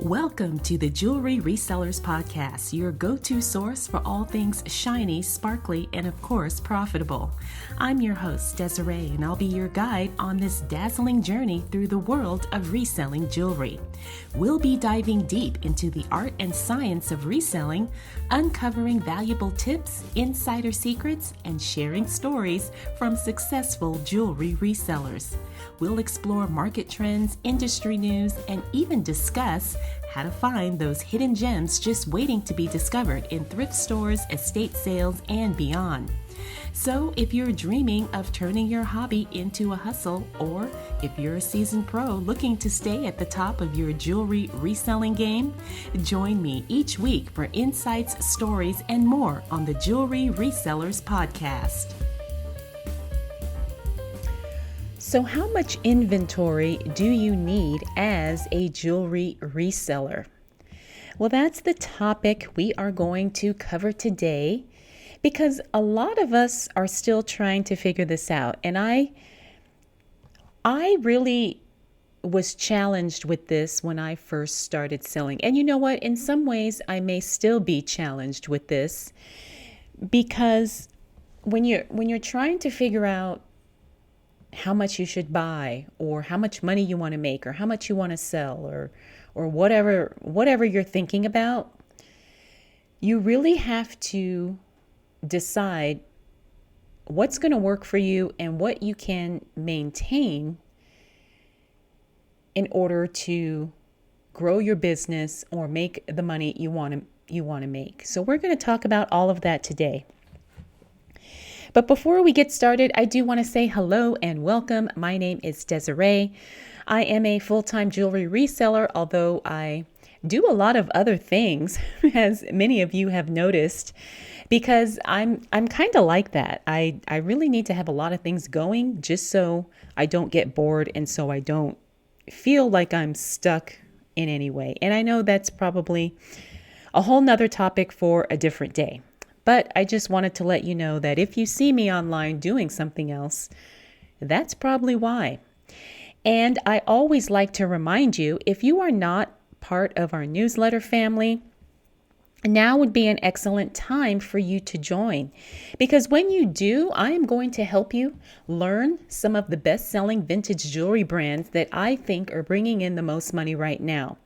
Welcome to the Jewelry Resellers Podcast, your go-to source for all things shiny, sparkly, and of course, profitable. I'm your host, Desiree, and I'll be your guide on this dazzling journey through the world of reselling jewelry. We'll be diving deep into the art and science of reselling, uncovering valuable tips, insider secrets, and sharing stories from successful jewelry resellers. We'll explore market trends, industry news, and even discuss how to find those hidden gems just waiting to be discovered in thrift stores, estate sales, and beyond. So if you're dreaming of turning your hobby into a hustle, or if you're a seasoned pro looking to stay at the top of your jewelry reselling game, join me each week for insights, stories, and more on the Jewelry Resellers Podcast. So how much inventory do you need as a jewelry reseller? Well, that's the topic we are going to cover today because a lot of us are still trying to figure this out. And I really was challenged with this when I first started selling. And you know what? In some ways, I may still be challenged with this because when you're trying to figure out how much you should buy or how much money you want to make or how much you want to sell or whatever you're thinking about, you really have to decide what's going to work for you and what you can maintain in order to grow your business or make the money you want to make. So we're going to talk about all of that today. But before we get started, I do want to say hello and welcome. My name is Desiree. I am a full-time jewelry reseller, although I do a lot of other things, as many of you have noticed, because I'm kind of like that. I really need to have a lot of things going just so I don't get bored and so I don't feel like I'm stuck in any way. And I know that's probably a whole nother topic for a different day. But I just wanted to let you know that if you see me online doing something else, that's probably why. And I always like to remind you, if you are not part of our newsletter family, now would be an excellent time for you to join. Because when you do, I am going to help you learn some of the best-selling vintage jewelry brands that I think are bringing in the most money right now.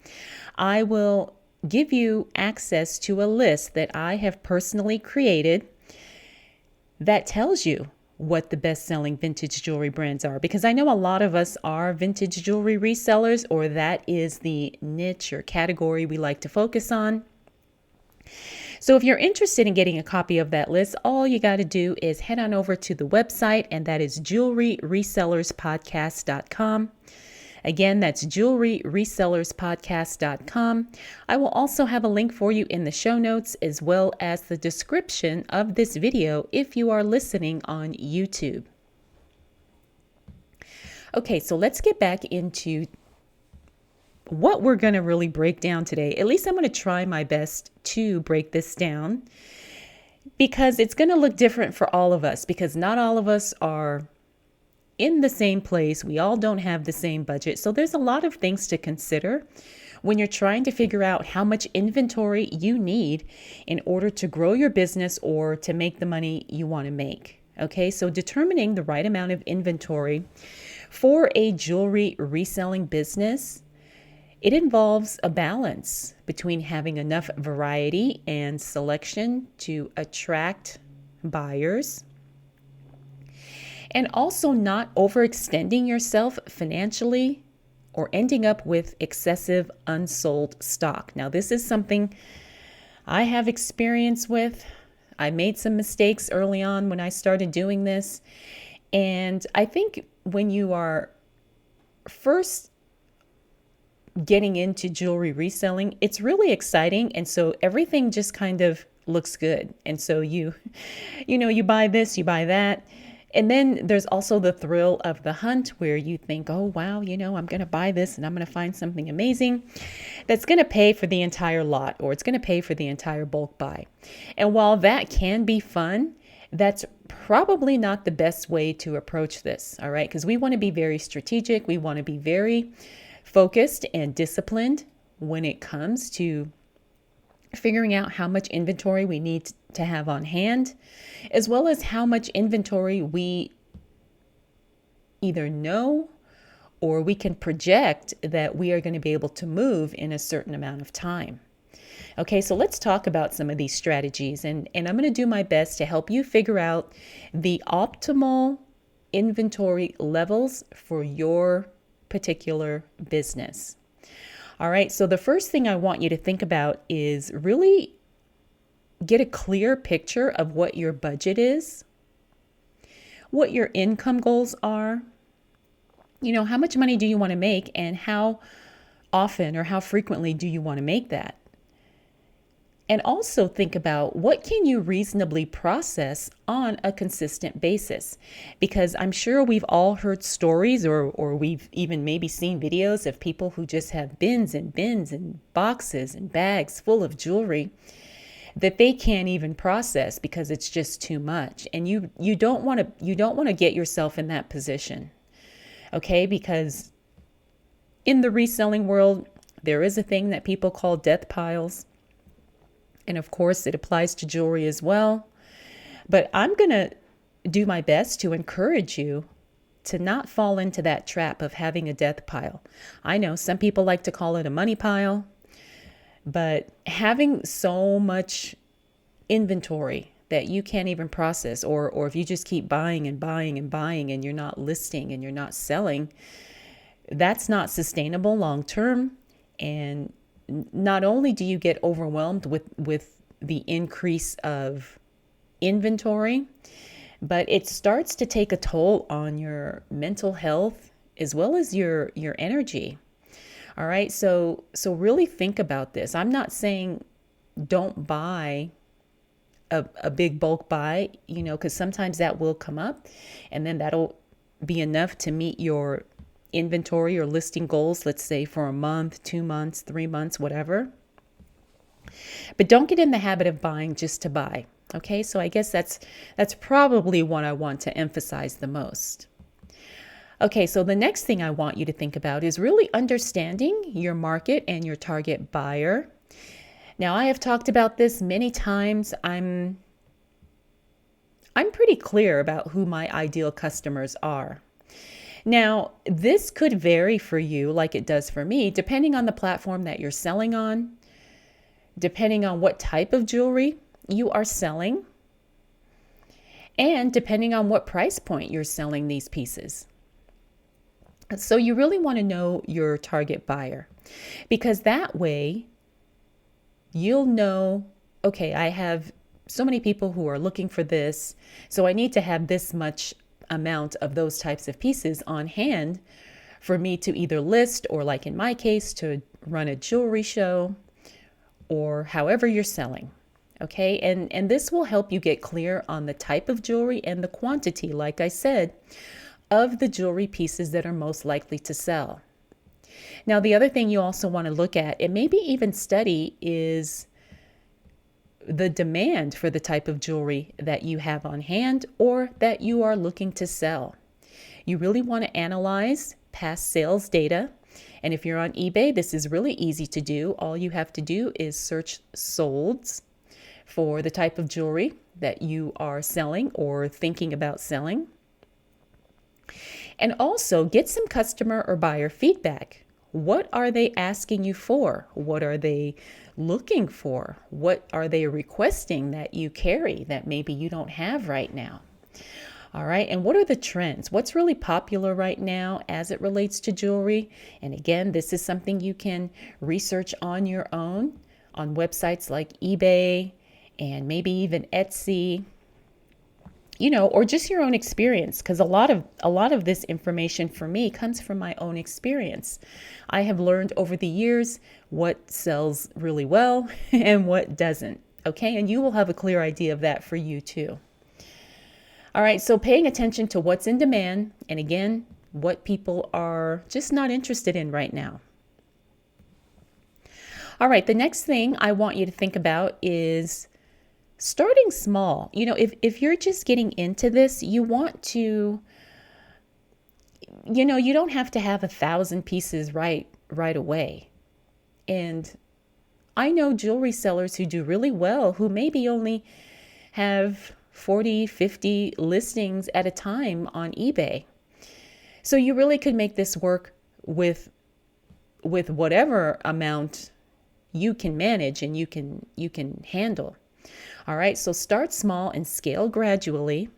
I will give you access to a list that I have personally created that tells you what the best-selling vintage jewelry brands are, because I know a lot of us are vintage jewelry resellers, or that is the niche or category we like to focus on. So if you're interested in getting a copy of that list, all you got to do is head on over to the website, and that is jewelryresellerspodcast.com. Again, that's jewelryresellerspodcast.com. I will also have a link for you in the show notes as well as the description of this video if you are listening on YouTube. Okay, so let's get back into what we're going to really break down today. At least I'm going to try my best to break this down because it's going to look different for all of us, because not all of us are in the same place. We all don't have the same budget. So there's a lot of things to consider when you're trying to figure out how much inventory you need in order to grow your business or to make the money you want to make. Okay, so determining the right amount of inventory for a jewelry reselling business, it involves a balance between having enough variety and selection to attract buyers, and also not overextending yourself financially or ending up with excessive unsold stock. Now, this is something I have experience with. I made some mistakes early on when I started doing this. And I think when you are first getting into jewelry reselling, it's really exciting. And so everything just kind of looks good. And so you buy this, you buy that. And then there's also the thrill of the hunt where you think, oh, wow, I'm going to buy this and I'm going to find something amazing that's going to pay for the entire lot, or it's going to pay for the entire bulk buy. And while that can be fun, that's probably not the best way to approach this. All right. Because we want to be very strategic. We want to be very focused and disciplined when it comes to figuring out how much inventory we need to have on hand, as well as how much inventory we either know or we can project that we are going to be able to move in a certain amount of time. Okay, so let's talk about some of these strategies, and I'm going to do my best to help you figure out the optimal inventory levels for your particular business. All right, so the first thing I want you to think about is really get a clear picture of what your budget is, what your income goals are. How much money do you want to make, and how often or how frequently do you want to make that? And also think about what can you reasonably process on a consistent basis? Because I'm sure we've all heard stories or we've even maybe seen videos of people who just have bins and boxes and bags full of jewelry that they can't even process because it's just too much. And you don't want to get yourself in that position. Okay? Because in the reselling world, there is a thing that people call death piles. And of course, it applies to jewelry as well. But I'm going to do my best to encourage you to not fall into that trap of having a death pile. I know some people like to call it a money pile, but having so much inventory that you can't even process, or if you just keep buying and buying and buying and you're not listing and you're not selling, that's not sustainable long term. And not only do you get overwhelmed with the increase of inventory, but it starts to take a toll on your mental health as well as your energy. All right. So really think about this. I'm not saying don't buy a big bulk buy, because sometimes that will come up and then that'll be enough to meet your inventory or listing goals, let's say for a month, 2 months, 3 months, whatever. But don't get in the habit of buying just to buy. Okay, so I guess that's probably what I want to emphasize the most. Okay, so the next thing I want you to think about is really understanding your market and your target buyer. Now, I have talked about this many times. I'm pretty clear about who my ideal customers are. Now, this could vary for you like it does for me, depending on the platform that you're selling on, depending on what type of jewelry you are selling, and depending on what price point you're selling these pieces. So you really want to know your target buyer, because that way you'll know, okay, I have so many people who are looking for this, so I need to have this much amount of those types of pieces on hand for me to either list, or like in my case, to run a jewelry show, or however you're selling. Okay. And this will help you get clear on the type of jewelry and the quantity, like I said, of the jewelry pieces that are most likely to sell. Now, the other thing you also want to look at and maybe even study is the demand for the type of jewelry that you have on hand or that you are looking to sell. You really want to analyze past sales data. And if you're on eBay, this is really easy to do. All you have to do is search solds for the type of jewelry that you are selling or thinking about selling. And also get some customer or buyer feedback. What are they asking you for? What are they looking for? What are they requesting that you carry that maybe you don't have right now? All right. And what are the trends? What's really popular right now as it relates to jewelry? And again, this is something you can research on your own on websites like eBay and maybe even Etsy, or just your own experience, because a lot of this information for me comes from my own experience. I have learned over the years what sells really well and what doesn't. Okay, and you will have a clear idea of that for you too. All right, so paying attention to what's in demand, and again, what people are just not interested in right now. All right, the next thing I want you to think about is starting small. If you're just getting into this, you want to, you don't have to have 1,000 pieces right away. And I know jewelry sellers who do really well who maybe only have 40, 50 listings at a time on eBay. So you really could make this work with whatever amount you can manage and you can handle. All right, so start small and scale gradually.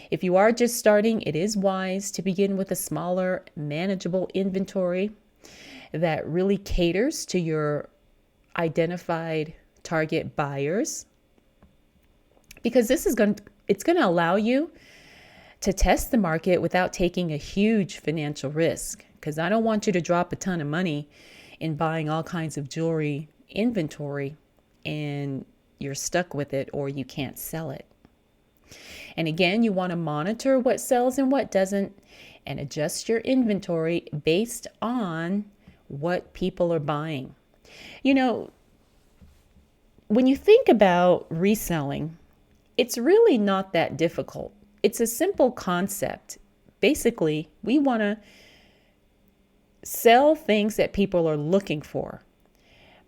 If you are just starting, it is wise to begin with a smaller, manageable inventory that really caters to your identified target buyers, because it's going to allow you to test the market without taking a huge financial risk, because I don't want you to drop a ton of money in buying all kinds of jewelry inventory and you're stuck with it or you can't sell it. And again, you want to monitor what sells and what doesn't and adjust your inventory based on what people are buying. You know, when you think about reselling, it's really not that difficult. It's a simple concept. Basically, we want to sell things that people are looking for.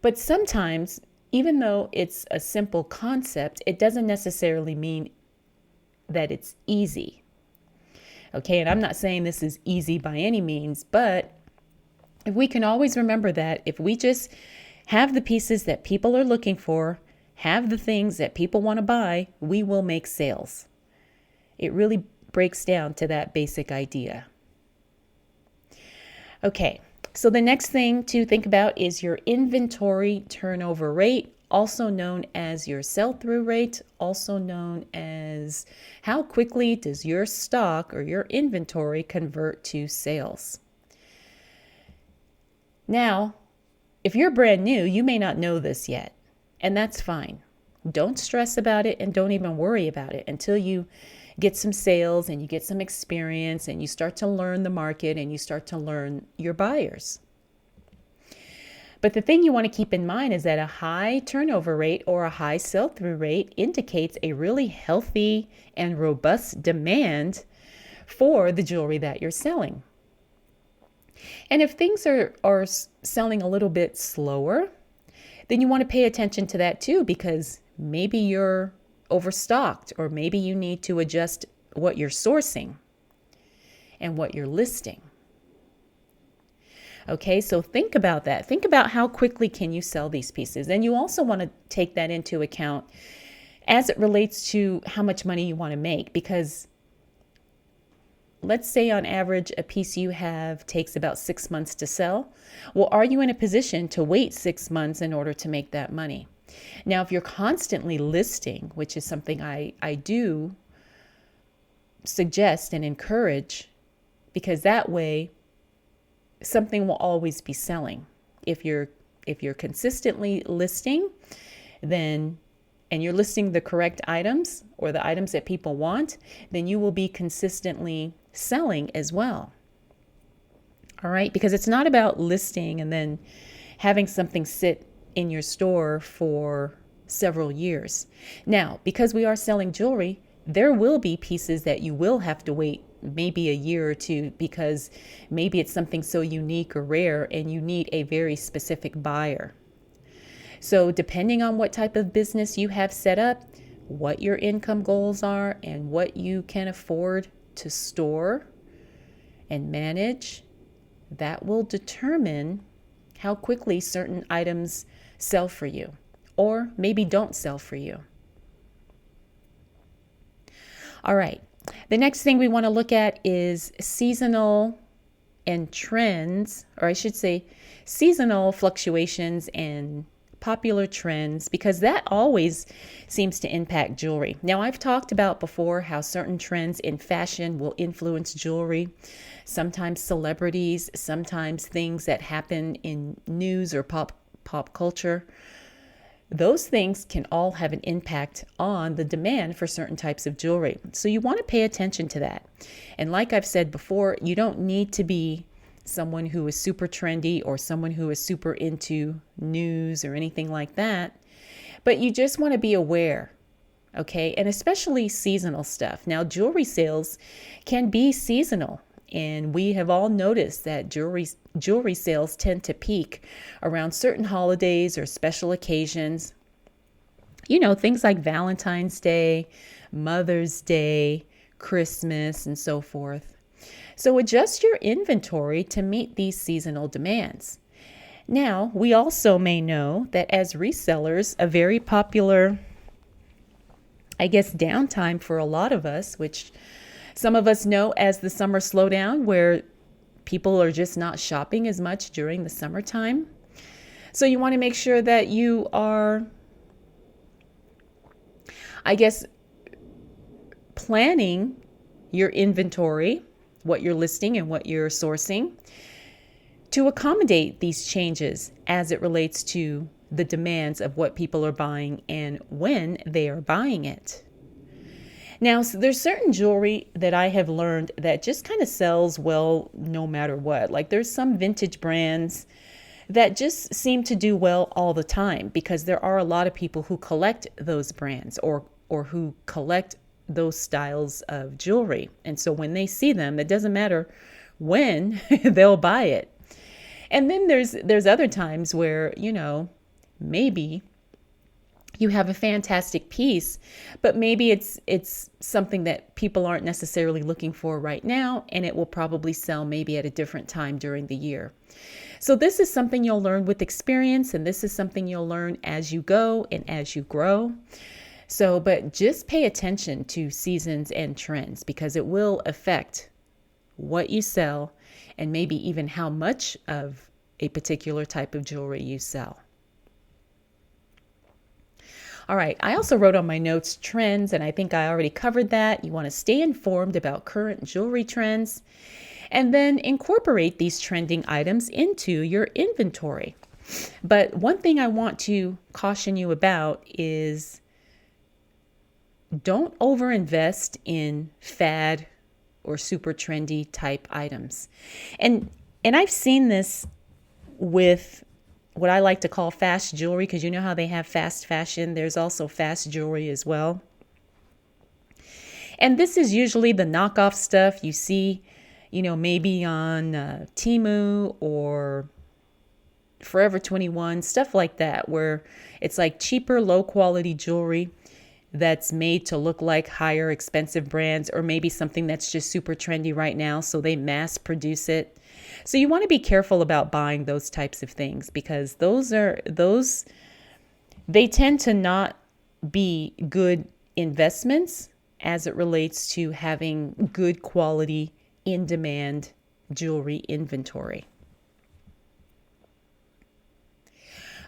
But sometimes, even though it's a simple concept, it doesn't necessarily mean that it's easy. Okay, and I'm not saying this is easy by any means, but if we can always remember that if we just have the pieces that people are looking for, have the things that people want to buy, we will make sales. It really breaks down to that basic idea. Okay, so the next thing to think about is your inventory turnover rate, also known as your sell-through rate, also known as how quickly does your stock or your inventory convert to sales. Now, if you're brand new, you may not know this yet, and that's fine. Don't stress about it and don't even worry about it until you get some sales and you get some experience and you start to learn the market and you start to learn your buyers. But the thing you want to keep in mind is that a high turnover rate or a high sell-through rate indicates a really healthy and robust demand for the jewelry that you're selling. And if things are selling a little bit slower, then you want to pay attention to that too, because maybe you're overstocked or maybe you need to adjust what you're sourcing and what you're listing. Okay, so think about that. Think about how quickly can you sell these pieces. And you also want to take that into account as it relates to how much money you want to make, because let's say on average a piece you have takes about 6 months to sell. Well, are you in a position to wait 6 months in order to make that money? Now, if you're constantly listing, which is something I do suggest and encourage, because that way something will always be selling. If you're consistently listing, then and you're listing the correct items or the items that people want, then you will be consistently selling as well. All right, because it's not about listing and then having something sit in your store for several years. Now, because we are selling jewelry, there will be pieces that you will have to wait maybe a year or two, because maybe it's something so unique or rare and you need a very specific buyer. So depending on what type of business you have set up, what your income goals are, and what you can afford to store and manage, that will determine how quickly certain items sell for you or maybe don't sell for you. All right. The next thing we want to look at is seasonal and trends, or I should say seasonal fluctuations and popular trends, because that always seems to impact jewelry. Now, I've talked about before how certain trends in fashion will influence jewelry, sometimes celebrities, sometimes things that happen in news or pop culture. Those things can all have an impact on the demand for certain types of jewelry. So you want to pay attention to that. And like I've said before, you don't need to be someone who is super trendy or someone who is super into news or anything like that, but you just want to be aware, okay? And especially seasonal stuff. Now, jewelry sales can be seasonal. And we have all noticed that jewelry sales tend to peak around certain holidays or special occasions. Things like Valentine's Day, Mother's Day, Christmas, and so forth. So adjust your inventory to meet these seasonal demands. Now, we also may know that as resellers, a very popular, downtime for a lot of us, which some of us know as the summer slowdown, where people are just not shopping as much during the summertime. So you want to make sure that you are, planning your inventory, what you're listing and what you're sourcing, to accommodate these changes as it relates to the demands of what people are buying and when they are buying it. Now, so there's certain jewelry that I have learned that just kind of sells well no matter what. Like there's some vintage brands that just seem to do well all the time because there are a lot of people who collect those brands or who collect those styles of jewelry. And so when they see them, it doesn't matter when they'll buy it. And then there's other times where, maybe you have a fantastic piece, but maybe it's something that people aren't necessarily looking for right now, and it will probably sell maybe at a different time during the year. So this is something you'll learn with experience, and this is something you'll learn as you go and as you grow. So, but just pay attention to seasons and trends because it will affect what you sell and maybe even how much of a particular type of jewelry you sell. All right, I also wrote on my notes trends, and I think I already covered that. You want to stay informed about current jewelry trends and then incorporate these trending items into your inventory. But one thing I want to caution you about is don't overinvest in fad or super trendy type items. And I've seen this with what I like to call fast jewelry, because you know how they have fast fashion. There's also fast jewelry as well. And this is usually the knockoff stuff you see, maybe on Temu or Forever 21, stuff like that, where it's like cheaper, low quality jewelry that's made to look like higher expensive brands, or maybe something that's just super trendy right now, so they mass produce it. So you want to be careful about buying those types of things because they tend to not be good investments as it relates to having good quality in-demand jewelry inventory.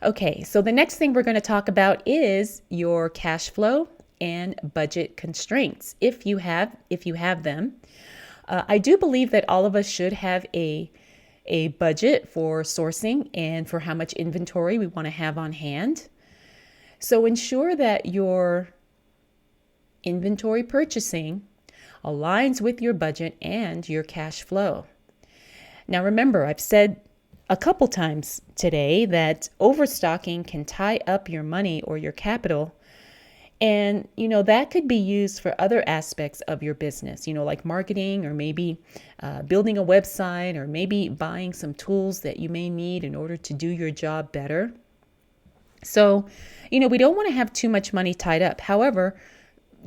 Okay, so the next thing we're going to talk about is your cash flow and budget constraints, if you have them. I do believe that all of us should have a budget for sourcing and for how much inventory we want to have on hand. So ensure that your inventory purchasing aligns with your budget and your cash flow. Now remember, I've said a couple times today that overstocking can tie up your money or your capital. And, that could be used for other aspects of your business, like marketing or maybe building a website or maybe buying some tools that you may need in order to do your job better. So, we don't want to have too much money tied up. However,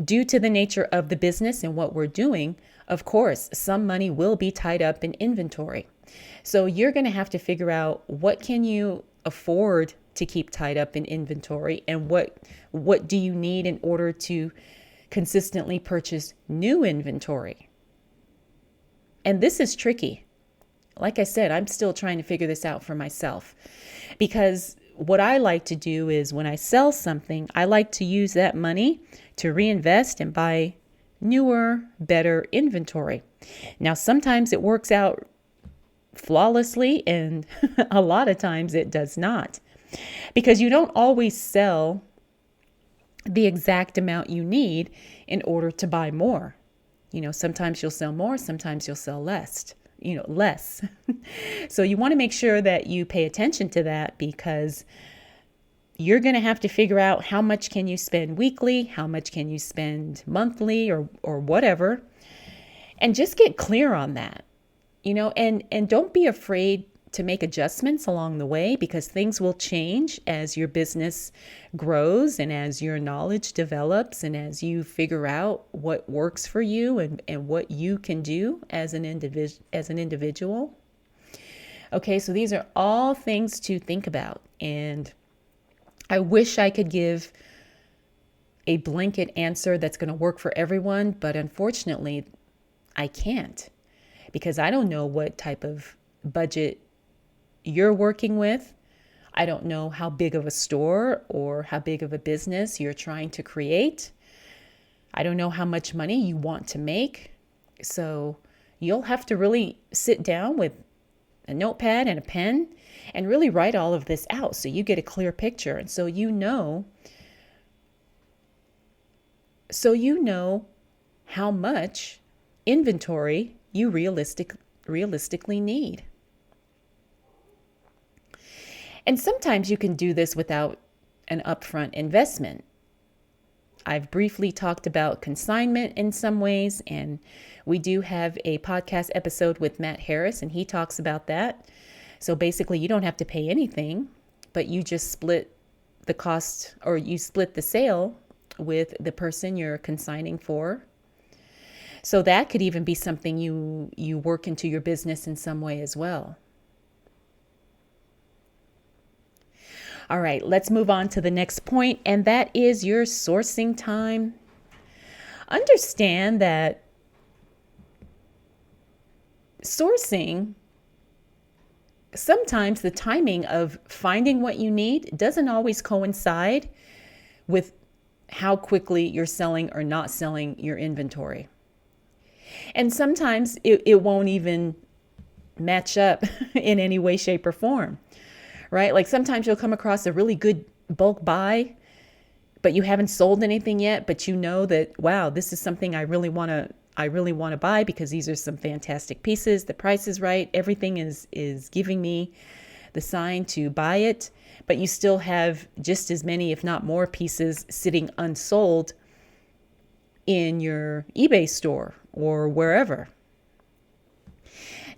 due to the nature of the business and what we're doing, of course, some money will be tied up in inventory. So you're going to have to figure out what can you afford to keep tied up in inventory and what do you need in order to consistently purchase new inventory. And this is tricky. Like I said, I'm still trying to figure this out for myself because what I like to do is when I sell something, I like to use that money to reinvest and buy newer, better inventory. Now, sometimes it works out flawlessly and a lot of times it does not because you don't always sell the exact amount you need in order to buy more. Sometimes you'll sell more, sometimes you'll sell less. So you want to make sure that you pay attention to that because you're going to have to figure out how much can you spend weekly, how much can you spend monthly or whatever, and just get clear on that. and don't be afraid to make adjustments along the way, because things will change as your business grows and as your knowledge develops and as you figure out what works for you and what you can do as an individual. Okay, so these are all things to think about. And I wish I could give a blanket answer that's going to work for everyone, but unfortunately, I can't, because I don't know what type of budget you're working with. I don't know how big of a store or how big of a business you're trying to create. I don't know how much money you want to make. So you'll have to really sit down with a notepad and a pen and really write all of this out so you get a clear picture. And so you know how much inventory you realistically need. And sometimes you can do this without an upfront investment. I've briefly talked about consignment in some ways, and we do have a podcast episode with Matt Harris, and he talks about that. So basically, you don't have to pay anything, but you just split the cost, or you split the sale with the person you're consigning for. So that could even be something you work into your business in some way as well. All right, let's move on to the next point, and that is your sourcing time. Understand that sourcing, sometimes the timing of finding what you need doesn't always coincide with how quickly you're selling or not selling your inventory. And sometimes it won't even match up in any way, shape, or form. Right? Like sometimes you'll come across a really good bulk buy, but you haven't sold anything yet, but you know that, wow, this is something I really want to buy because these are some fantastic pieces. The price is right. Everything is giving me the sign to buy it, but you still have just as many, if not more, pieces sitting unsold in your eBay store or wherever.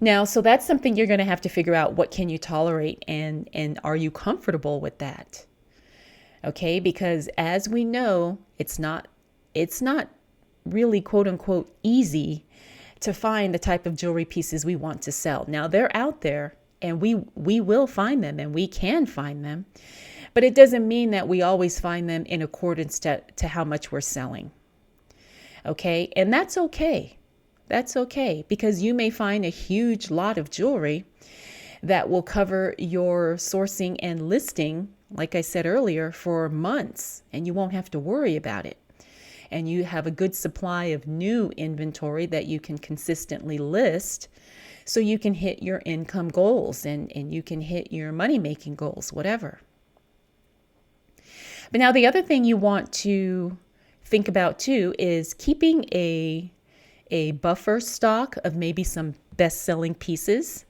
Now, so that's something you're going to have to figure out. What can you tolerate, and are you comfortable with that? Okay, because as we know, it's not really quote unquote easy to find the type of jewelry pieces we want to sell. Now, they're out there, and we will find them, and we can find them, but it doesn't mean that we always find them in accordance to how much we're selling. Okay, and that's okay. That's okay, because you may find a huge lot of jewelry that will cover your sourcing and listing, like I said earlier, for months, and you won't have to worry about it. And you have a good supply of new inventory that you can consistently list, so you can hit your income goals and you can hit your money-making goals, whatever. But now the other thing you want to think about too is keeping a buffer stock of maybe some best-selling pieces.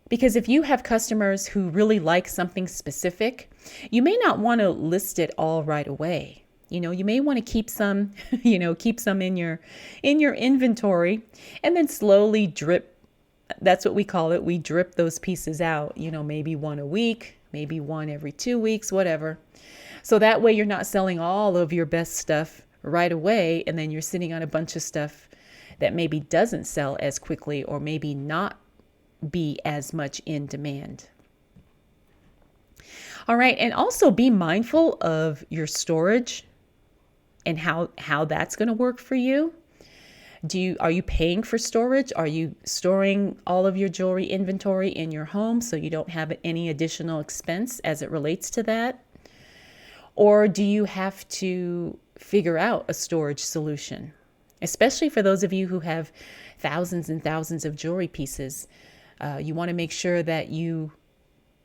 Because if you have customers who really like something specific, you may not want to list it all right away. You may want to keep some, keep some in your inventory, and then slowly drip. That's what we call it. We drip those pieces out, maybe one a week, maybe one every 2 weeks, whatever. So that way you're not selling all of your best stuff right away, and then you're sitting on a bunch of stuff that maybe doesn't sell as quickly or maybe not be as much in demand. All right, and also be mindful of your storage and how that's going to work for you. Are you paying for storage? Are you storing all of your jewelry inventory in your home so you don't have any additional expense as it relates to that? Or do you have to figure out a storage solution? Especially for those of you who have thousands and thousands of jewelry pieces, you want to make sure that you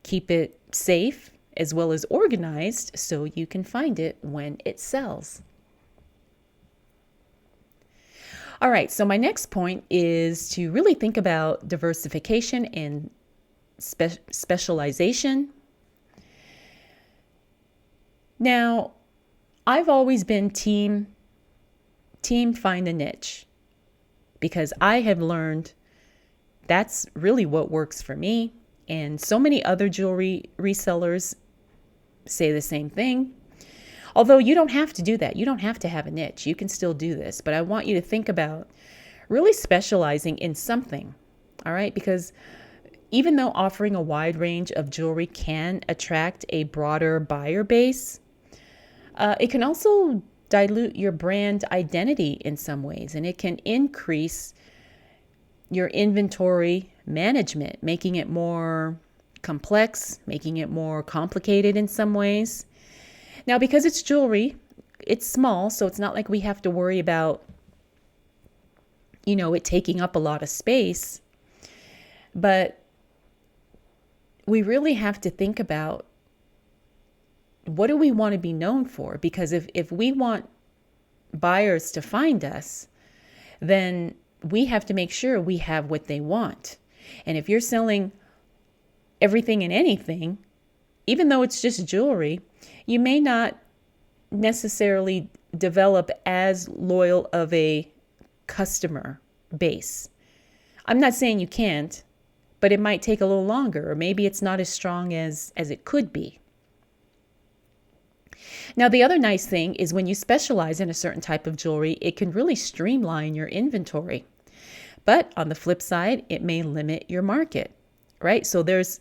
keep it safe as well as organized so you can find it when it sells. All right, so my next point is to really think about diversification and specialization. Now, I've always been team find a niche, because I have learned That's really what works for me. And so many other jewelry resellers say the same thing. Although you don't have to do that. You don't have to have a niche. You can still do this. But I want you to think about really specializing in something. All right. Because even though offering a wide range of jewelry can attract a broader buyer base, it can also dilute your brand identity in some ways, and it can increase your inventory management, making it more complex, making it more complicated in some ways. Now, because it's jewelry, it's small, so it's not like we have to worry about, it taking up a lot of space. But we really have to think about, what do we want to be known for? Because if we want buyers to find us, then we have to make sure we have what they want. And if you're selling everything and anything, even though it's just jewelry, you may not necessarily develop as loyal of a customer base. I'm not saying you can't, but it might take a little longer, or maybe it's not as strong as it could be. Now, the other nice thing is when you specialize in a certain type of jewelry, it can really streamline your inventory. But on the flip side, it may limit your market, right? So there's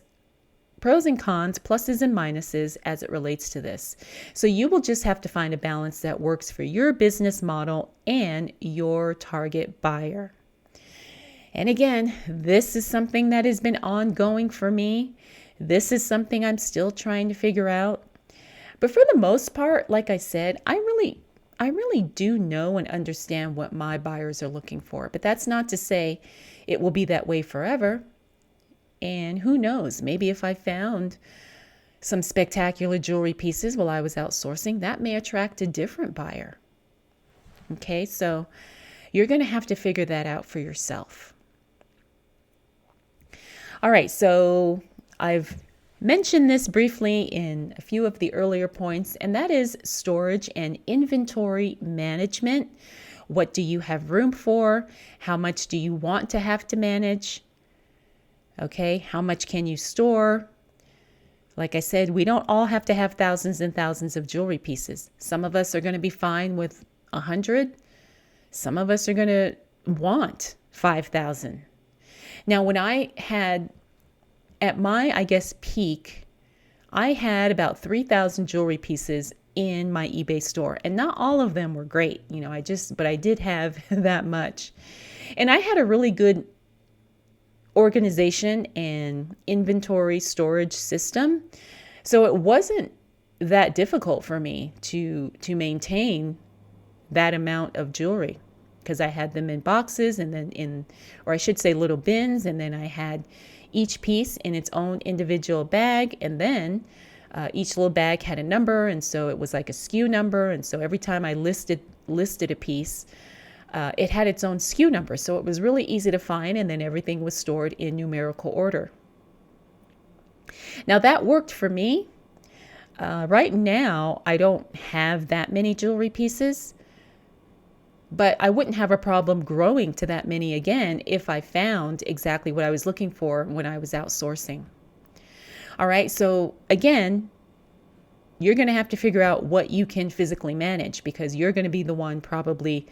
pros and cons, pluses and minuses as it relates to this. So you will just have to find a balance that works for your business model and your target buyer. And again, this is something that has been ongoing for me. This is something I'm still trying to figure out. But for the most part, like I said, I really do know and understand what my buyers are looking for. But that's not to say it will be that way forever. And who knows, maybe if I found some spectacular jewelry pieces while I was outsourcing, that may attract a different buyer. Okay, so you're going to have to figure that out for yourself. All right, so I've mentioned this briefly in a few of the earlier points, and that is storage and inventory management. What do you have room for? How much do you want to have to manage? Okay, how much can you store? Like I said, we don't all have to have thousands and thousands of jewelry pieces. Some of us are going to be fine with 100. Some of us are going to want 5,000. Now, when I had, at my, peak, I had about 3,000 jewelry pieces in my eBay store, and not all of them were great. But I did have that much. And I had a really good organization and inventory storage system. So it wasn't that difficult for me to maintain that amount of jewelry, because I had them in boxes and then or I should say little bins, and then I had each piece in its own individual bag, and then each little bag had a number, and so it was like a SKU number, and so every time I listed a piece, it had its own SKU number, so it was really easy to find, and then everything was stored in numerical order. Now that worked for me. Right now, I don't have that many jewelry pieces, but I wouldn't have a problem growing to that many again if I found exactly what I was looking for when I was outsourcing. All right, so again, you're going to have to figure out what you can physically manage, because you're going to be the one probably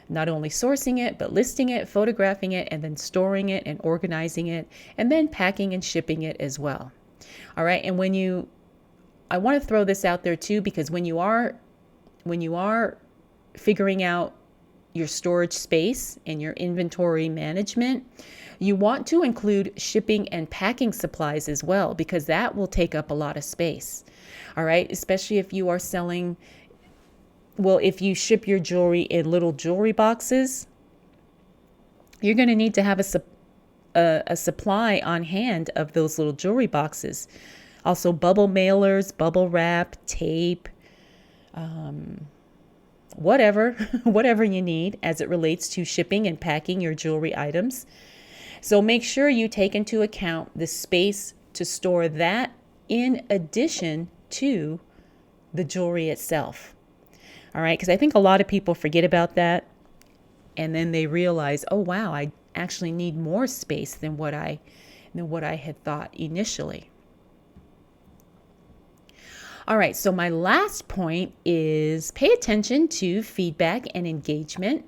not only sourcing it, but listing it, photographing it, and then storing it and organizing it, and then packing and shipping it as well. All right, and I want to throw this out there too, because when you are figuring out your storage space and your inventory management, you want to include shipping and packing supplies as well, because that will take up a lot of space. All right, especially if you are selling, if you ship your jewelry in little jewelry boxes, you're going to need to have a supply on hand of those little jewelry boxes. Also bubble mailers, bubble wrap, tape, whatever you need as it relates to shipping and packing your jewelry items. So make sure you take into account the space to store that in addition to the jewelry itself. All right, because I think a lot of people forget about that, and then they realize, oh wow, actually need more space than what I had thought initially. All right, so my last point is pay attention to feedback and engagement.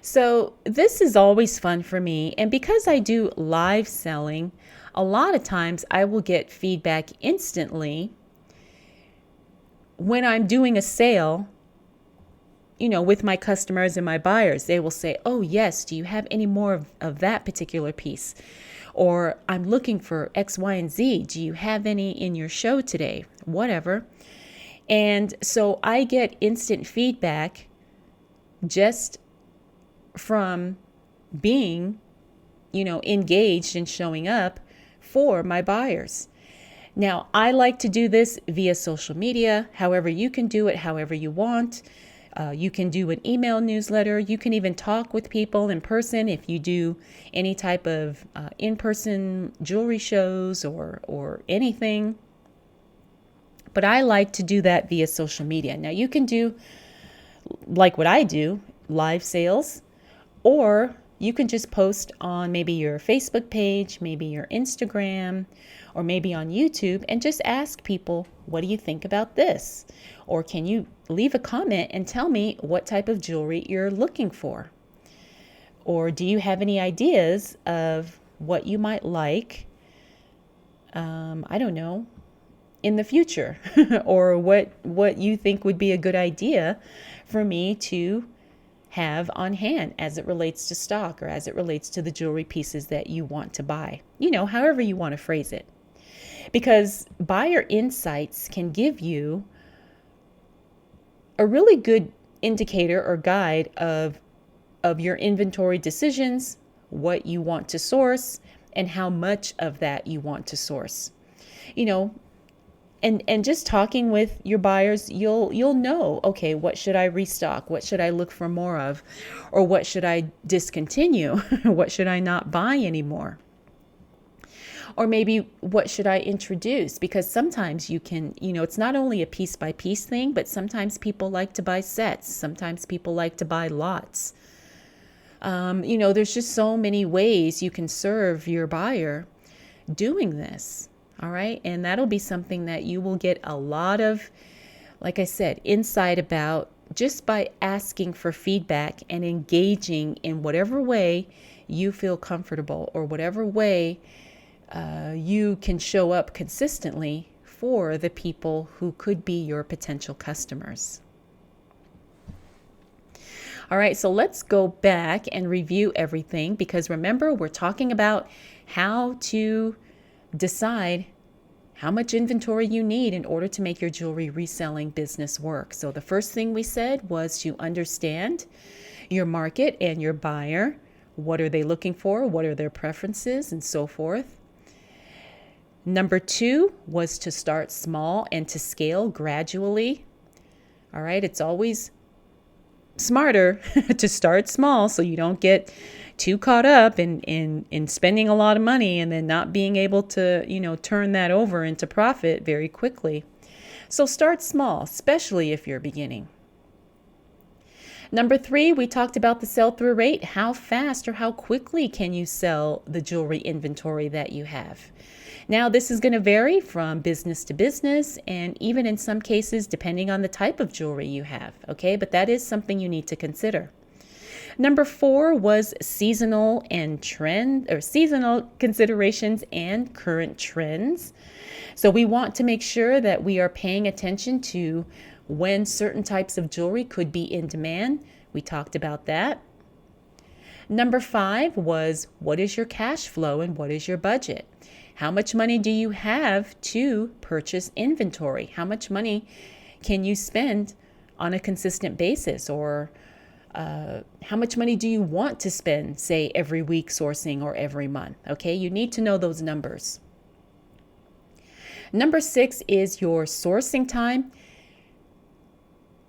So this is always fun for me. And because I do live selling, a lot of times I will get feedback instantly when I'm doing a sale, with my customers and my buyers. They will say, oh, yes, do you have any more of that particular piece? Or I'm looking for X, Y, and Z. Do you have any in your show today? Whatever. And so I get instant feedback just from being, engaged and showing up for my buyers. Now, I like to do this via social media. However, you can do it however you want. You can do an email newsletter. You can even talk with people in person if you do any type of in-person jewelry shows or anything. But I like to do that via social media. Now, you can do like what I do, live sales, or you can just post on maybe your Facebook page, maybe your Instagram, or maybe on YouTube and just ask people, what do you think about this? Or can you leave a comment and tell me what type of jewelry you're looking for? Or do you have any ideas of what you might like, I don't know, in the future? Or what you think would be a good idea for me to have on hand as it relates to stock or as it relates to the jewelry pieces that you want to buy, however you want to phrase it. Because buyer insights can give you a really good indicator or guide of your inventory decisions, what you want to source, and how much of that you want to source. And just talking with your buyers, you'll know, okay, what should I restock? What should I look for more of? Or what should I discontinue? What should I not buy anymore? Or maybe what should I introduce? Because sometimes you can, it's not only a piece by piece thing, but sometimes people like to buy sets. Sometimes people like to buy lots. There's just so many ways you can serve your buyer doing this. All right. And that'll be something that you will get a lot of, like I said, insight about just by asking for feedback and engaging in whatever way you feel comfortable or whatever way you can show up consistently for the people who could be your potential customers. All right, so let's go back and review everything, because remember, we're talking about how to decide how much inventory you need in order to make your jewelry reselling business work. So the first thing we said was to understand your market and your buyer. What are they looking for? What are their preferences, and so forth? Number 2 was to start small and to scale gradually. All right, it's always smarter to start small so you don't get too caught up in spending a lot of money and then not being able to, turn that over into profit very quickly. So start small, especially if you're beginning. Number 3, we talked about the sell-through rate. How fast or how quickly can you sell the jewelry inventory that you have? Now, this is going to vary from business to business, and even in some cases, depending on the type of jewelry you have. Okay, but that is something you need to consider. Number 4 was seasonal considerations and current trends. So we want to make sure that we are paying attention to when certain types of jewelry could be in demand. We talked about that. Number 5 was, what is your cash flow and what is your budget? How much money do you have to purchase inventory? How much money can you spend on a consistent basis? Or how much money do you want to spend, say, every week sourcing or every month? Okay, you need to know those numbers. Number 6 is your sourcing time.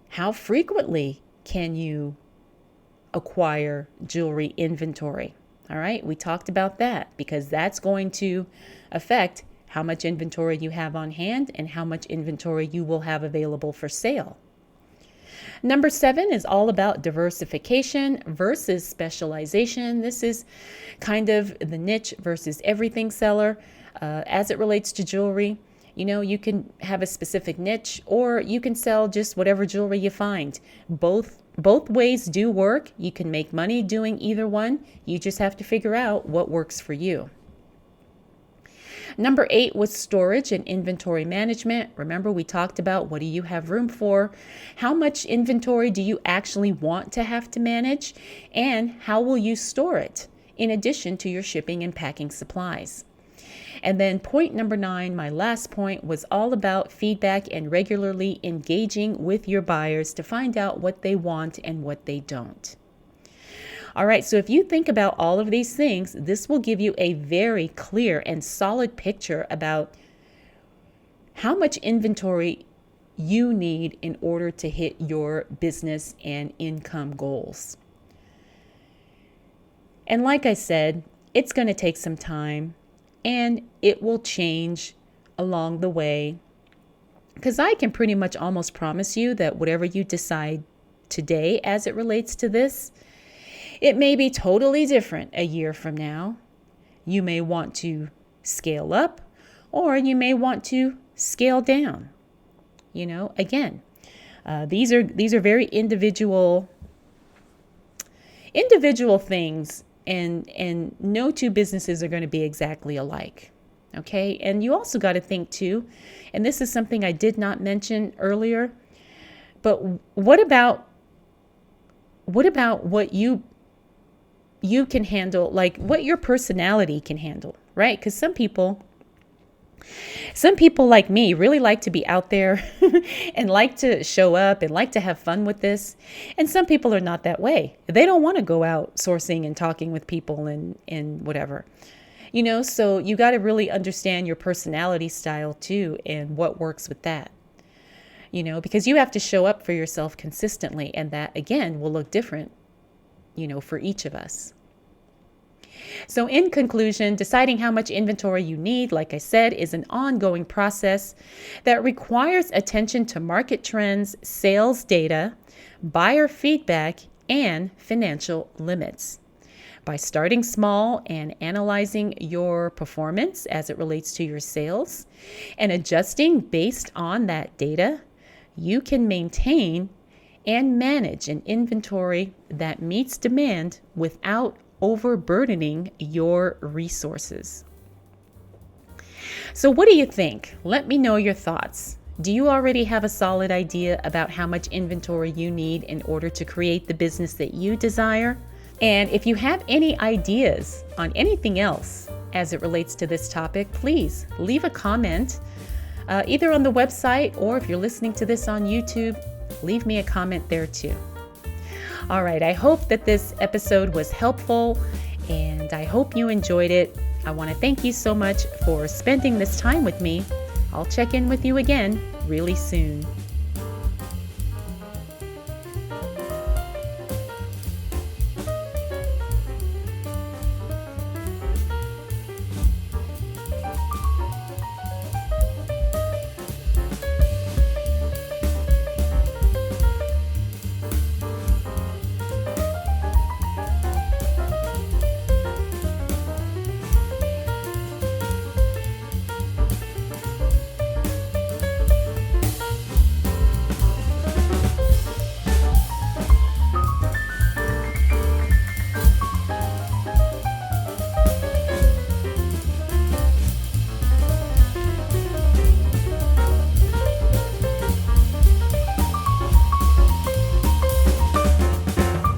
How frequently can you acquire jewelry inventory? All right, we talked about that because that's going to affect how much inventory you have on hand and how much inventory you will have available for sale. Number 7 is all about diversification versus specialization. This is kind of the niche versus everything seller as it relates to jewelry. You can have a specific niche, or you can sell just whatever jewelry you find. Both ways do work. You can make money doing either one. You just have to figure out what works for you. Number 8 was storage and inventory management. Remember, we talked about what do you have room for? How much inventory do you actually want to have to manage? And how will you store it in addition to your shipping and packing supplies? And then point number 9, my last point, was all about feedback and regularly engaging with your buyers to find out what they want and what they don't. All right, so if you think about all of these things, this will give you a very clear and solid picture about how much inventory you need in order to hit your business and income goals. And like I said, it's going to take some time and it will change along the way, because I can pretty much almost promise you that whatever you decide today as it relates to this, it may be totally different a year from now. You may want to scale up, or you may want to scale down. Again, these are very individual things, and no two businesses are going to be exactly alike. Okay, and you also got to think too, and this is something I did not mention earlier, but what about what you can handle, like what your personality can handle, right? Because some people like me really like to be out there and like to show up and like to have fun with this. And some people are not that way. They don't want to go out sourcing and talking with people and whatever, so you got to really understand your personality style too and what works with that, because you have to show up for yourself consistently. And that again will look different for each of us. So in conclusion, deciding how much inventory you need, like I said, is an ongoing process that requires attention to market trends, sales data, buyer feedback, and financial limits. By starting small and analyzing your performance as it relates to your sales and adjusting based on that data, you can maintain and manage an inventory that meets demand without overburdening your resources. So what do you think? Let me know your thoughts. Do you already have a solid idea about how much inventory you need in order to create the business that you desire? And if you have any ideas on anything else as it relates to this topic, please leave a comment either on the website, or if you're listening to this on YouTube, leave me a comment there too. All right, I hope that this episode was helpful and I hope you enjoyed it. I want to thank you so much for spending this time with me. I'll check in with you again really soon.